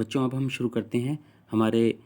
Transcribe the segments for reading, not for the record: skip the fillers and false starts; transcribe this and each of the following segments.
बच्चों, अब हम शुरू करते हैं हमारे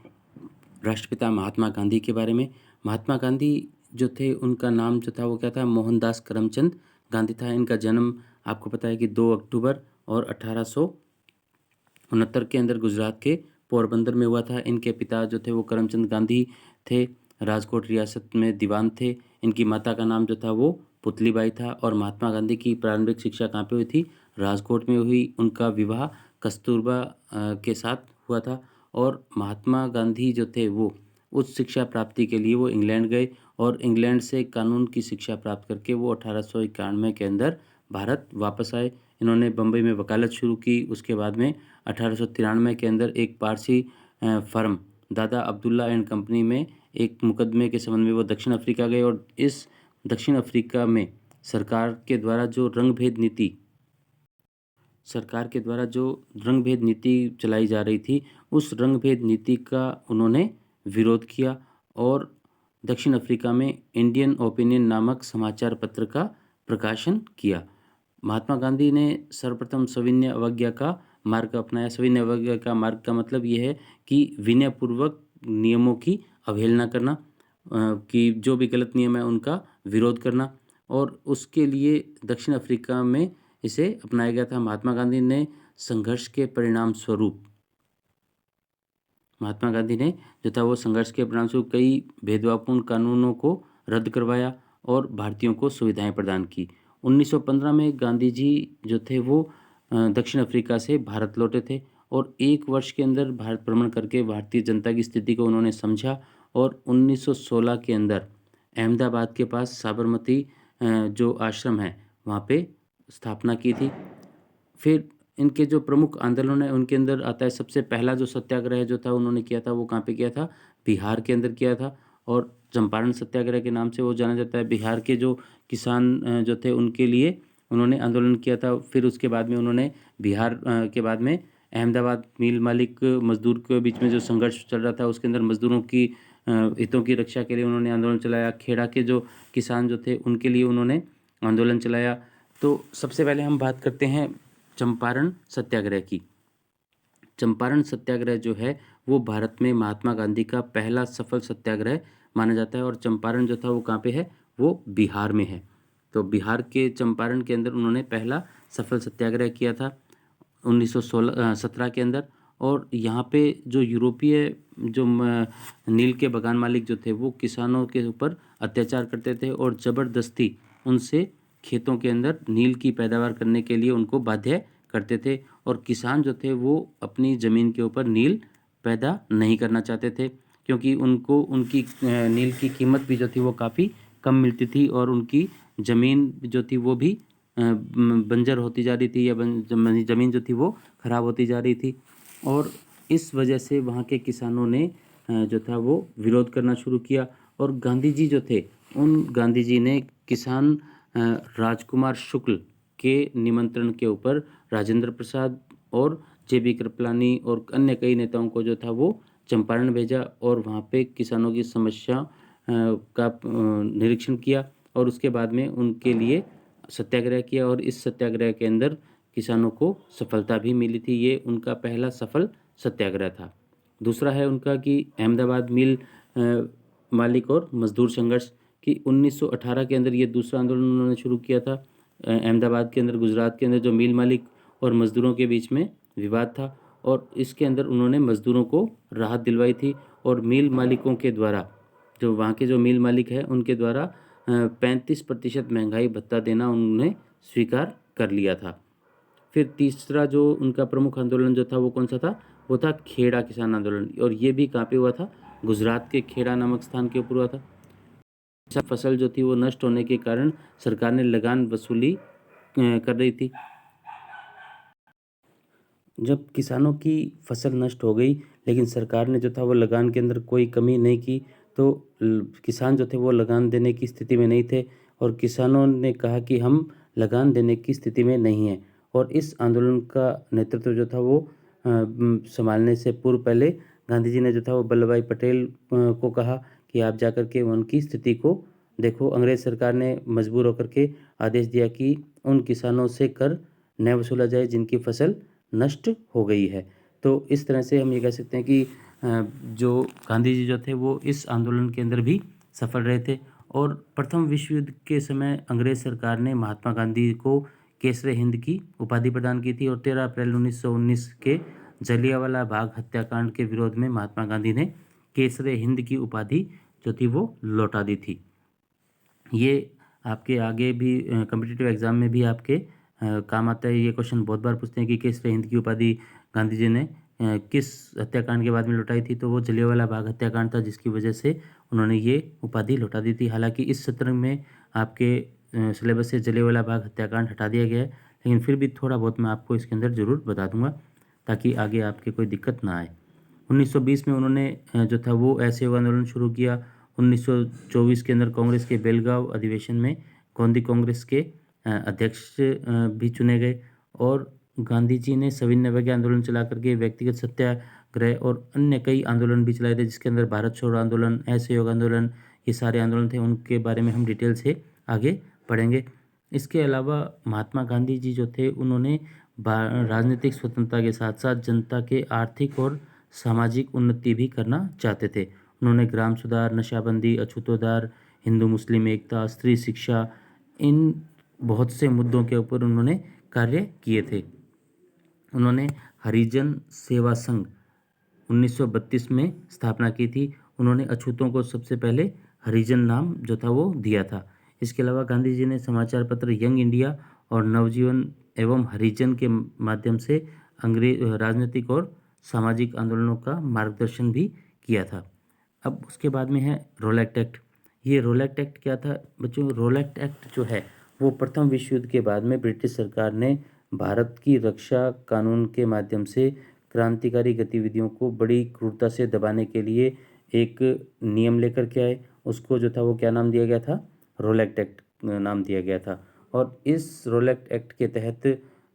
राष्ट्रपिता महात्मा गांधी के बारे में। महात्मा गांधी जो थे, उनका नाम जो था वो क्या था? मोहनदास करमचंद गांधी था। इनका जन्म आपको पता है कि 2 अक्टूबर और 1869 के अंदर गुजरात के पोरबंदर में हुआ था। इनके पिता जो थे वो करमचंद गांधी थे, राजकोट रियासत में दीवान थे। इनकी माता का नाम जो था वो पुतलीबाई था। और महात्मा गांधी की प्रारंभिक शिक्षा कहाँ पे हुई थी? राजकोट में हुई। उनका विवाह कस्तूरबा के साथ हुआ था। और महात्मा गांधी जो थे वो उच्च शिक्षा प्राप्ति के लिए वो इंग्लैंड गए और इंग्लैंड से कानून की शिक्षा प्राप्त करके वो 1891 के अंदर भारत वापस आए। इन्होंने बम्बई में वकालत शुरू की। उसके बाद में 1893 के अंदर एक पारसी फर्म दादा अब्दुल्ला एंड कंपनी में एक मुकदमे के संबंध में वो दक्षिण अफ्रीका गए। और इस दक्षिण अफ्रीका में सरकार के द्वारा जो रंग भेद नीति चलाई जा रही थी, उस रंग भेद नीति का उन्होंने विरोध किया और दक्षिण अफ्रीका में इंडियन ओपिनियन नामक समाचार पत्र का प्रकाशन किया। महात्मा गांधी ने सर्वप्रथम सविनय अवज्ञा का मार्ग अपनाया। सविनय अवज्ञा का मार्ग का मतलब ये है कि विनयपूर्वक नियमों की अवहेलना करना, कि जो भी गलत नियम है उनका विरोध करना। और उसके लिए दक्षिण अफ्रीका में इसे अपनाया गया था। महात्मा गांधी ने संघर्ष के परिणाम स्वरूप कई भेदभावपूर्ण कानूनों को रद्द करवाया और भारतीयों को सुविधाएं प्रदान की। 1915 में गांधी जी जो थे वो दक्षिण अफ्रीका से भारत लौटे थे और 1 वर्ष के अंदर भारत भ्रमण करके भारतीय जनता की स्थिति को उन्होंने समझा और 1916 के अंदर अहमदाबाद के पास साबरमती जो आश्रम है वहाँ पे स्थापना की थी। फिर इनके जो प्रमुख आंदोलन है उनके अंदर आता है, सबसे पहला जो सत्याग्रह जो था उन्होंने किया था वो कहाँ पे किया था? बिहार के अंदर किया था और चंपारण सत्याग्रह के नाम से वो जाना जाता है। बिहार के जो किसान जो थे उनके लिए उन्होंने आंदोलन किया था। फिर उसके बाद में उन्होंने बिहार के बाद में अहमदाबाद मिल मालिक मजदूर के बीच में जो संघर्ष चल रहा था उसके अंदर मजदूरों की हितों की रक्षा के लिए उन्होंने आंदोलन चलाया। खेड़ा के जो किसान जो थे उनके लिए उन्होंने आंदोलन चलाया। तो सबसे पहले हम बात करते हैं चंपारण सत्याग्रह की। चंपारण सत्याग्रह जो है वो भारत में महात्मा गांधी का पहला सफल सत्याग्रह माना जाता है और चंपारण जो था वो कहाँ पे है? वो बिहार में है। तो बिहार के चंपारण के अंदर उन्होंने पहला सफल सत्याग्रह किया था 1917 के अंदर। और यहाँ पे जो यूरोपीय जो नील के बागान मालिक जो थे वो किसानों के ऊपर अत्याचार करते थे और ज़बरदस्ती उनसे खेतों के अंदर नील की पैदावार करने के लिए उनको बाध्य करते थे। और किसान जो थे वो अपनी ज़मीन के ऊपर नील पैदा नहीं करना चाहते थे क्योंकि उनको उनकी नील की कीमत भी जो थी वो काफ़ी कम मिलती थी और उनकी ज़मीन जो थी वो भी बंजर होती जा रही थी या ज़मीन जो थी वो ख़राब होती जा रही थी। और इस वजह से वहाँ के किसानों ने जो था वो विरोध करना शुरू किया। और गांधी जी जो थे उन गांधी जी ने किसान राजकुमार शुक्ल के निमंत्रण के ऊपर राजेंद्र प्रसाद और जे.बी. कृपलानी और अन्य कई नेताओं को जो था वो चंपारण भेजा और वहाँ पे किसानों की समस्या का निरीक्षण किया और उसके बाद में उनके लिए सत्याग्रह किया। और इस सत्याग्रह के अंदर किसानों को सफलता भी मिली थी। ये उनका पहला सफल सत्याग्रह था। दूसरा है उनका कि अहमदाबाद मिल मालिक और मजदूर संघर्ष की 1918 के अंदर ये दूसरा आंदोलन उन्होंने शुरू किया था। अहमदाबाद के अंदर गुजरात के अंदर जो मिल मालिक और मजदूरों के बीच में विवाद था और इसके अंदर उन्होंने मजदूरों को राहत दिलवाई थी। और मिल मालिकों के द्वारा जो वहाँ के जो मिल मालिक हैं उनके द्वारा 35% महंगाई भत्ता देना उन्होंने स्वीकार कर लिया था। फिर तीसरा जो उनका प्रमुख आंदोलन जो था वो कौन सा था? वो था खेड़ा किसान आंदोलन। और ये भी कहाँ पे हुआ था? गुजरात के खेड़ा नामक स्थान के ऊपर हुआ था। फसल जो थी वो नष्ट होने के कारण सरकार ने लगान वसूली कर रही थी। जब किसानों की फसल नष्ट हो गई लेकिन सरकार ने जो था वो लगान के अंदर कोई कमी नहीं की तो किसान जो थे वो लगान देने की स्थिति में नहीं थे और किसानों ने कहा कि हम लगान देने की स्थिति में नहीं हैं। और इस आंदोलन का नेतृत्व जो था वो संभालने से पूर्व पहले गांधी जी ने जो था वो वल्लभ भाई पटेल को कहा कि आप जाकर के उनकी स्थिति को देखो। अंग्रेज सरकार ने मजबूर होकर के आदेश दिया कि उन किसानों से कर न वसूला जाए जिनकी फसल नष्ट हो गई है। तो इस तरह से हम ये कह सकते हैं कि जो गांधी जी जो थे वो इस आंदोलन के अंदर भी सफल रहे थे। और प्रथम विश्व युद्ध के समय अंग्रेज सरकार ने महात्मा गांधी को केसरे हिंद की उपाधि प्रदान की थी और 13 अप्रैल 1919 के जलियांवाला बाग हत्याकांड के विरोध में महात्मा गांधी ने केसरे हिंद की उपाधि जो थी वो लौटा दी थी। ये आपके आगे भी कॉम्पिटिटिव एग्जाम में भी आपके काम आता है। ये क्वेश्चन बहुत बार पूछते हैं कि केसरे हिंद की उपाधि गांधी जी ने किस हत्याकांड के बाद में लौटाई थी, तो वो जलियांवाला बाग हत्याकांड था जिसकी वजह से उन्होंने ये उपाधि लौटा दी थी। हालांकि इस सत्र में आपके सिलेबस से जलियांवाला बाग हत्याकांड हटा दिया गया है, लेकिन फिर भी थोड़ा बहुत मैं आपको इसके अंदर ज़रूर बता दूंगा ताकि आगे आपके कोई दिक्कत ना आए। 1920 में उन्होंने जो था वो असहयोग आंदोलन शुरू किया। 1924 के अंदर कांग्रेस के बेलगांव अधिवेशन में गोंदी कांग्रेस के अध्यक्ष भी चुने गए और गांधी जी ने सविनय अवज्ञा आंदोलन चला करके व्यक्तिगत सत्याग्रह और अन्य कई आंदोलन भी चलाए थे, जिसके अंदर भारत छोड़ो आंदोलन, असहयोग आंदोलन, ये सारे आंदोलन थे। उनके बारे में हम डिटेल से आगे पढ़ेंगे। इसके अलावा महात्मा गांधी जी जो थे उन्होंने राजनीतिक स्वतंत्रता के साथ साथ जनता के आर्थिक और सामाजिक उन्नति भी करना चाहते थे। उन्होंने ग्राम सुधार, नशाबंदी, अछूतोद्धार, हिंदू मुस्लिम एकता, स्त्री शिक्षा, इन बहुत से मुद्दों के ऊपर उन्होंने कार्य किए थे। उन्होंने हरिजन सेवा संघ 1932 में स्थापना की थी। उन्होंने अछूतों को सबसे पहले हरिजन नाम जो था वो दिया था। इसके अलावा गांधी जी ने समाचार पत्र यंग इंडिया और नवजीवन एवं हरिजन के माध्यम से अंग्रेज राजनीतिक और सामाजिक आंदोलनों का मार्गदर्शन भी किया था। अब उसके बाद में है रोलैक्ट एक्ट। ये रोलैक्ट एक्ट क्या था बच्चों? रोलैक्ट एक्ट जो है वो प्रथम विश्व युद्ध के बाद में ब्रिटिश सरकार ने भारत की रक्षा कानून के माध्यम से क्रांतिकारी गतिविधियों को बड़ी क्रूरता से दबाने के लिए एक नियम लेकर के आए। उसको जो था वो क्या नाम दिया गया था? रोलैक्ट एक्ट नाम दिया गया था। और इस रोलैक्ट एक्ट के तहत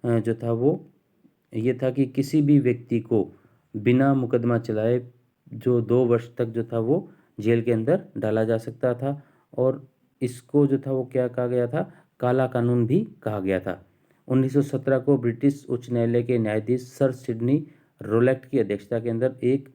जो था वो ये था कि किसी भी व्यक्ति को बिना मुकदमा चलाए जो 2 वर्ष तक जो था वो जेल के अंदर डाला जा सकता था। और इसको जो था वो क्या कहा गया था? काला कानून भी कहा गया था। 1917 को ब्रिटिश उच्च न्यायालय के न्यायाधीश सर सिडनी रोलैक्ट की अध्यक्षता के अंदर एक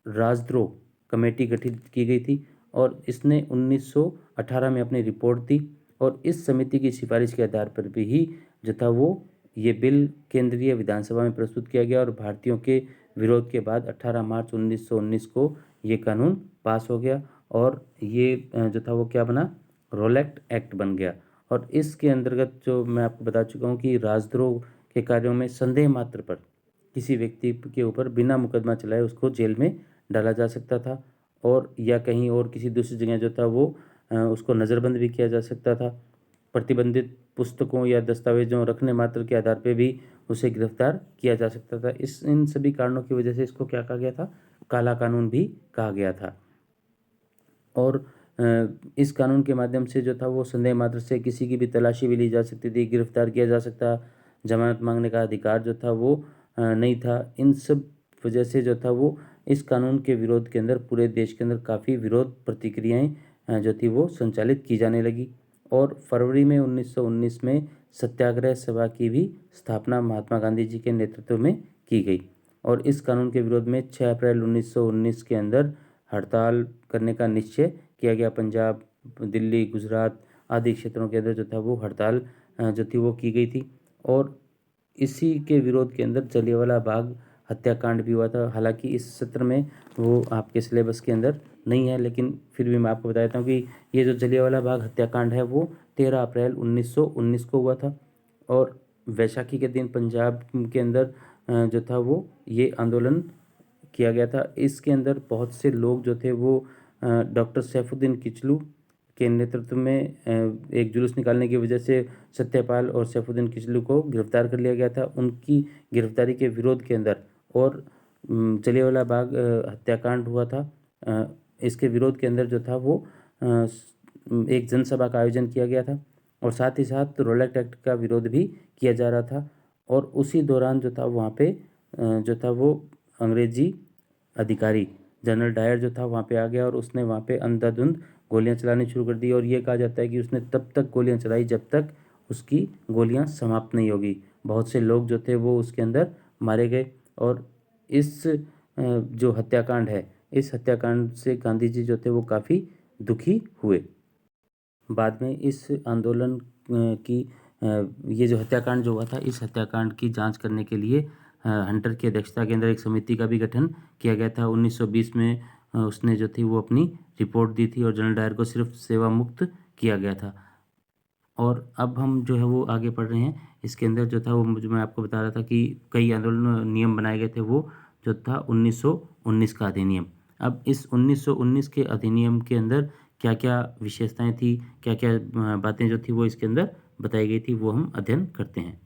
राजद्रोह कमेटी गठित की गई थी और इसने 1918 में अपनी रिपोर्ट दी और इस समिति की सिफारिश के आधार पर भी ही जो था वो ये बिल केंद्रीय विधानसभा में प्रस्तुत किया गया और भारतीयों के विरोध के बाद 18 मार्च 1919 को ये कानून पास हो गया और ये जो था वो क्या बना? रोलैक्ट एक्ट बन गया। और इसके अंतर्गत जो मैं आपको बता चुका हूँ कि राजद्रोह के कार्यों में संदेह मात्र पर किसी व्यक्ति के ऊपर बिना मुकदमा चलाए उसको जेल में डाला जा सकता था और या कहीं और किसी दूसरी जगह जो था वो उसको नज़रबंद भी किया जा सकता था। प्रतिबंधित पुस्तकों या दस्तावेजों रखने मात्र के आधार पर भी उसे गिरफ्तार किया जा सकता था। इन सभी कारणों की वजह से इसको क्या कहा गया था? काला कानून भी कहा गया था। और इस कानून के माध्यम से जो था वो संदेह मात्र से किसी की भी तलाशी भी ली जा सकती थी, गिरफ्तार किया जा सकता, जमानत मांगने का अधिकार जो था वो नहीं था। इन सब वजह से जो था वो इस कानून के विरोध के अंदर पूरे देश के अंदर काफ़ी विरोध प्रतिक्रियाएं जो थी वो संचालित की जाने लगी। और फरवरी में 1919 में सत्याग्रह सभा की भी स्थापना महात्मा गांधी जी के नेतृत्व में की गई और इस कानून के विरोध में 6 अप्रैल 1919 के अंदर हड़ताल करने का निश्चय किया गया। पंजाब, दिल्ली, गुजरात आदि क्षेत्रों के अंदर जो था वो हड़ताल जो थी वो की गई थी और इसी के विरोध के अंदर जलियांवाला बाग हत्याकांड भी हुआ था। हालांकि इस सत्र में वो आपके सिलेबस के अंदर नहीं है, लेकिन फिर भी मैं आपको बता देता हूँ कि ये जो जलियांवाला बाग हत्याकांड है वो 13 अप्रैल 1919 को हुआ था और वैशाखी के दिन पंजाब के अंदर जो था वो ये आंदोलन किया गया था। इसके अंदर बहुत से लोग जो थे वो डॉक्टर सैफुद्दीन किचलू के नेतृत्व में एक जुलूस निकालने की वजह से सत्यपाल और सैफुद्दीन किचलू को गिरफ्तार कर लिया गया था। उनकी गिरफ्तारी के विरोध के अंदर और जलियांवाला बाग हत्याकांड हुआ था। इसके विरोध के अंदर जो था वो एक जनसभा का आयोजन किया गया था और साथ ही साथ रोलैक्ट एक्ट का विरोध भी किया जा रहा था। और उसी दौरान जो था वहाँ पे जो था वो अंग्रेजी अधिकारी जनरल डायर जो था वहाँ पे आ गया और उसने वहाँ पे अंधाधुंध गोलियां चलानी शुरू कर दी और ये कहा जाता है कि उसने तब तक गोलियां चलाई जब तक उसकी गोलियां समाप्त नहीं होगी। बहुत से लोग जो थे वो उसके अंदर मारे गए और इस जो हत्याकांड है, इस हत्याकांड से गांधी जी जो थे वो काफ़ी दुखी हुए। बाद में इस आंदोलन की ये जो हत्याकांड जो हुआ था, इस हत्याकांड की जांच करने के लिए हंटर की अध्यक्षता के अंदर एक समिति का भी गठन किया गया था। 1920 में उसने जो थी वो अपनी रिपोर्ट दी थी और जनरल डायर को सिर्फ सेवा मुक्त किया गया था। और अब हम जो है वो आगे पढ़ रहे हैं। इसके अंदर जो था वो जो मैं आपको बता रहा था कि कई आंदोलन नियम बनाए गए थे, वो जो था 1919 का अधिनियम। अब इस 1919 के अधिनियम के अंदर क्या-क्या विशेषताएँ थी, क्या-क्या बातें जो थी वो इसके अंदर बताई गई थी, वो हम अध्ययन करते हैं।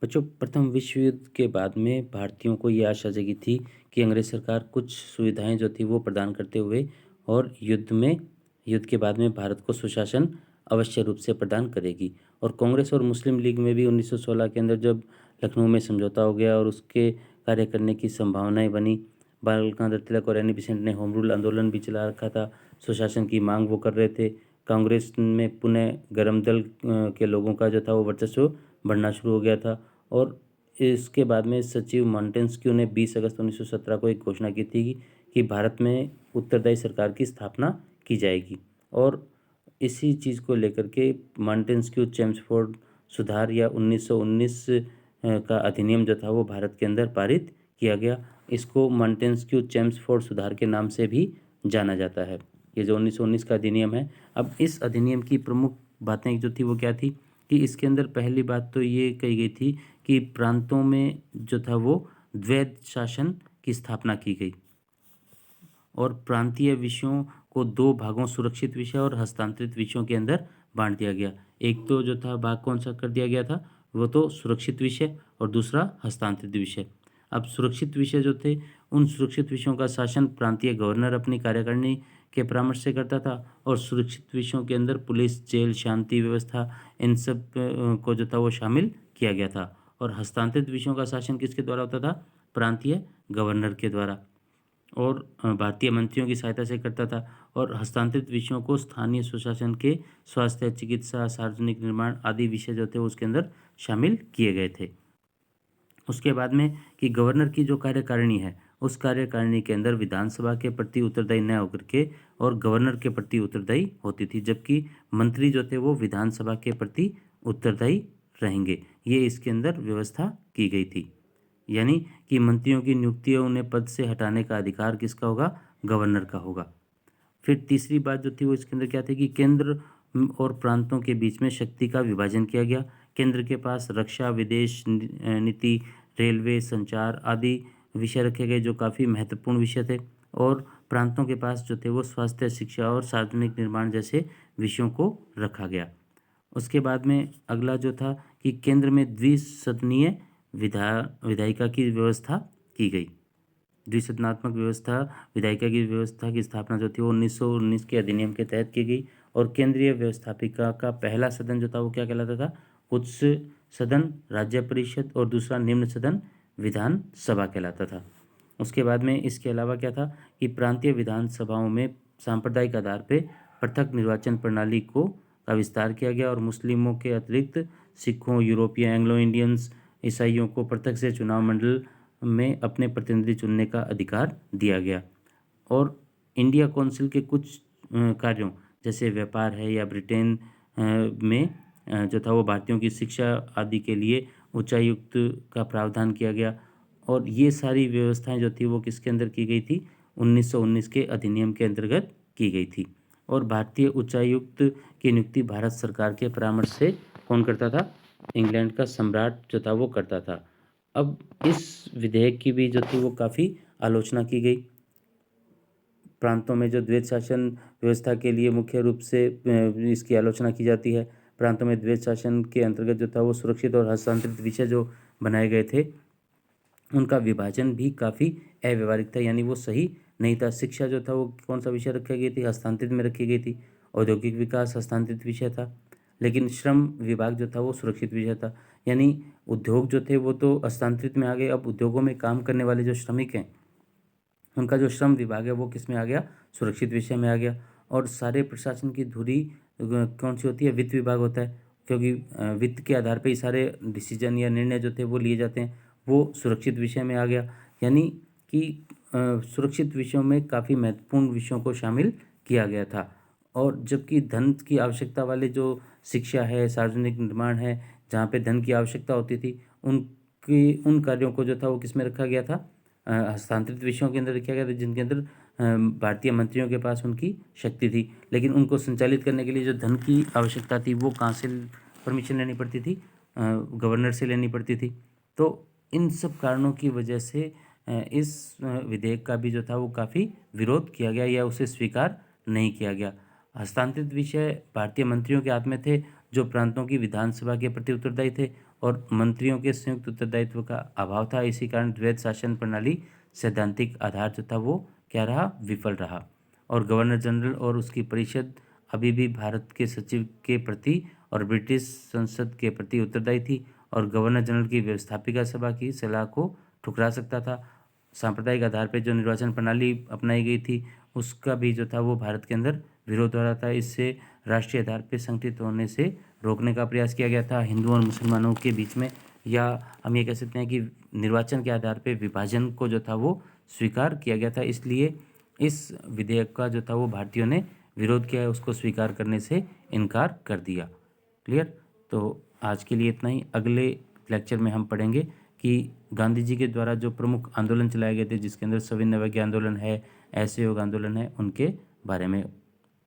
बच्चों, प्रथम विश्व युद्ध के बाद में भारतीयों को ये आशा जगी थी कि अंग्रेज सरकार कुछ सुविधाएं जो थी वो प्रदान करते हुए और युद्ध के बाद में भारत को सुशासन अवश्य रूप से प्रदान करेगी। और कांग्रेस और मुस्लिम लीग में भी 1916 के अंदर जब लखनऊ में समझौता हो गया और उसके कार्य करने की संभावनाएं बनी, बाल गंगाधर तिलक और एनी बेसेंट ने होम रूल आंदोलन भी चला रखा था। सुशासन की मांग वो कर रहे थे। कांग्रेस में पुनः गरम दल के लोगों का जो था वो वर्चस्व बढ़ना शुरू हो गया था। और इसके बाद में सचिव मॉन्टेस्क्यू ने 20 अगस्त 1917 को एक घोषणा की थी कि भारत में उत्तरदायी सरकार की स्थापना की जाएगी। और इसी चीज़ को लेकर के मॉन्टेस्क्यू चेम्सफोर्ड सुधार या 1919 का अधिनियम जो था वो भारत के अंदर पारित किया गया। इसको मॉन्टेस्क्यू चेम्सफोर्ड सुधार के नाम से भी जाना जाता है। ये जो 1919 का अधिनियम है, अब इस अधिनियम की प्रमुख बातें जो थी वो क्या थी कि इसके अंदर पहली बात तो ये कही गई थी कि प्रांतों में जो था वो द्वैध शासन की स्थापना की गई और प्रांतीय विषयों को दो भागों, सुरक्षित विषय और हस्तांतरित विषयों के अंदर बांट दिया गया। एक तो जो था भाग कौन सा कर दिया गया था, वो तो सुरक्षित विषय और दूसरा हस्तांतरित विषय। अब सुरक्षित विषय जो थे, उन सुरक्षित विषयों का शासन प्रांतीय गवर्नर अपनी कार्यकारिणी के परामर्श से करता था और सुरक्षित विषयों के अंदर पुलिस, जेल, शांति व्यवस्था, इन सब को जो था वो शामिल किया गया था। और हस्तांतरित विषयों का शासन किसके द्वारा होता था? प्रांतीय गवर्नर के द्वारा और भारतीय मंत्रियों की सहायता से करता था। और हस्तांतरित विषयों को स्थानीय स्वशासन के स्वास्थ्य, चिकित्सा, सार्वजनिक निर्माण आदि विषय जो थे उसके अंदर शामिल किए गए थे। उसके बाद में कि गवर्नर की जो कार्यकारिणी है, उस कार्यकारिणी के अंदर विधानसभा के प्रति उत्तरदायी न होकर के और गवर्नर के प्रति उत्तरदायी होती थी, जबकि मंत्री जो थे वो विधानसभा के प्रति उत्तरदायी रहेंगे। ये इसके अंदर व्यवस्था की गई थी। यानी कि मंत्रियों की नियुक्ति और उन्हें पद से हटाने का अधिकार किसका होगा? गवर्नर का होगा। फिर तीसरी बात जो थी वो इसके अंदर क्या थी कि केंद्र और प्रांतों के बीच में शक्ति का विभाजन किया गया। केंद्र के पास रक्षा, विदेश नीति, रेलवे, संचार आदि विषय रखे गए जो काफ़ी महत्वपूर्ण विषय थे और प्रांतों के पास जो थे वो स्वास्थ्य, शिक्षा और सार्वजनिक निर्माण जैसे विषयों को रखा गया। उसके बाद में अगला जो था कि केंद्र में द्विसदनीय विधायिका की व्यवस्था की गई। द्विसदनात्मक व्यवस्था विधायिका की व्यवस्था की स्थापना जो थी वो 1919 के अधिनियम के तहत की गई और केंद्रीय व्यवस्थापिका का पहला सदन जो था वो क्या कहलाता था? उच्च सदन राज्य परिषद और दूसरा निम्न सदन विधान सभा कहलाता था। उसके बाद में इसके अलावा क्या था कि प्रांतीय विधानसभाओं में सांप्रदायिक आधार पे पृथक निर्वाचन प्रणाली का विस्तार किया गया और मुस्लिमों के अतिरिक्त सिखों, यूरोपीय, एंग्लो इंडियंस, ईसाइयों को पृथक से चुनाव मंडल में अपने प्रतिनिधि चुनने का अधिकार दिया गया। और इंडिया काउंसिल के कुछ कार्यों जैसे व्यापार है या ब्रिटेन में जो था वो भारतीयों की शिक्षा आदि के लिए उच्चायुक्त का प्रावधान किया गया। और ये सारी व्यवस्थाएं जो थी वो किसके अंदर की गई थी? 1919 के अधिनियम के अंतर्गत की गई थी। और भारतीय उच्चायुक्त की नियुक्ति भारत सरकार के परामर्श से कौन करता था? इंग्लैंड का सम्राट जो था वो करता था। अब इस विधेयक की भी जो थी वो काफ़ी आलोचना की गई। प्रांतों में जो द्वैध शासन व्यवस्था के लिए मुख्य रूप से इसकी आलोचना की जाती है। प्रांतों में द्वैध शासन के अंतर्गत जो था वो सुरक्षित और हस्तांतरित विषय जो बनाए गए थे, उनका विभाजन भी काफ़ी अव्यवहारिक था, यानी वो सही नहीं था। शिक्षा जो था वो कौन सा विषय रखी गई थी? हस्तांतरित में रखी गई थी। औद्योगिक विकास हस्तांतरित विषय था, लेकिन श्रम विभाग जो था वो सुरक्षित विषय था। यानी उद्योग जो थे वो तो हस्तांतरित में आ गए। अब उद्योगों में काम करने वाले जो श्रमिक हैं, उनका जो श्रम विभाग है वो किस में आ गया? सुरक्षित विषय में आ गया। और सारे प्रशासन की धुरी कौन सी होती है? वित्त विभाग होता है, क्योंकि वित्त के आधार पर ही सारे डिसीजन या निर्णय जो थे वो लिए जाते हैं। वो सुरक्षित विषय में आ गया। यानी कि सुरक्षित विषयों में काफ़ी महत्वपूर्ण विषयों को शामिल किया गया था। और जबकि धन की आवश्यकता वाले जो शिक्षा है, सार्वजनिक निर्माण है, जहाँ पे धन की आवश्यकता होती थी, उन कार्यों को जो था वो किसमें रखा गया था, हस्तांतरित विषयों के अंदर रखा गया था, जिनके अंदर भारतीय मंत्रियों के पास उनकी शक्ति थी। लेकिन उनको संचालित करने के लिए जो धन की आवश्यकता थी वो कहाँ से परमिशन लेनी पड़ती थी, गवर्नर से लेनी पड़ती थी। तो इन सब कारणों की वजह से इस विधेयक का भी जो था वो काफ़ी विरोध किया गया या उसे स्वीकार नहीं किया गया। हस्तांतरित विषय भारतीय मंत्रियों के हाथ में थे, जो प्रांतों की विधानसभा के प्रति उत्तरदायी थे, और मंत्रियों के संयुक्त उत्तरदायित्व का अभाव था। इसी कारण द्वैध शासन प्रणाली सैद्धांतिक आधार जो था वो क्या रहा, विफल रहा। और गवर्नर जनरल और उसकी परिषद अभी भी भारत के सचिव के प्रति और ब्रिटिश संसद के प्रति उत्तरदायी थी, और गवर्नर जनरल की व्यवस्थापिका सभा की सलाह को ठुकरा सकता था। सांप्रदायिक आधार पर जो निर्वाचन प्रणाली अपनाई गई थी, उसका भी जो था वो भारत के अंदर विरोध हो रहा था। इससे राष्ट्रीय आधार पर संगठित होने से रोकने का प्रयास किया गया था हिंदुओं और मुसलमानों के बीच में, या हम ये कह सकते हैं कि निर्वाचन के आधार पर विभाजन को जो था वो स्वीकार किया गया था। इसलिए इस विधेयक का जो था वो भारतीयों ने विरोध किया है, उसको स्वीकार करने से इनकार कर दिया। क्लियर? तो आज के लिए इतना ही। अगले लेक्चर में हम पढ़ेंगे कि गांधी जी के द्वारा जो प्रमुख आंदोलन चलाए गए थे, जिसके अंदर सविनय अवज्ञा आंदोलन है, असहयोग आंदोलन है, उनके बारे में।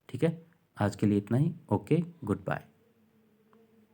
ठीक है, आज के लिए इतना ही। Okay, good bye.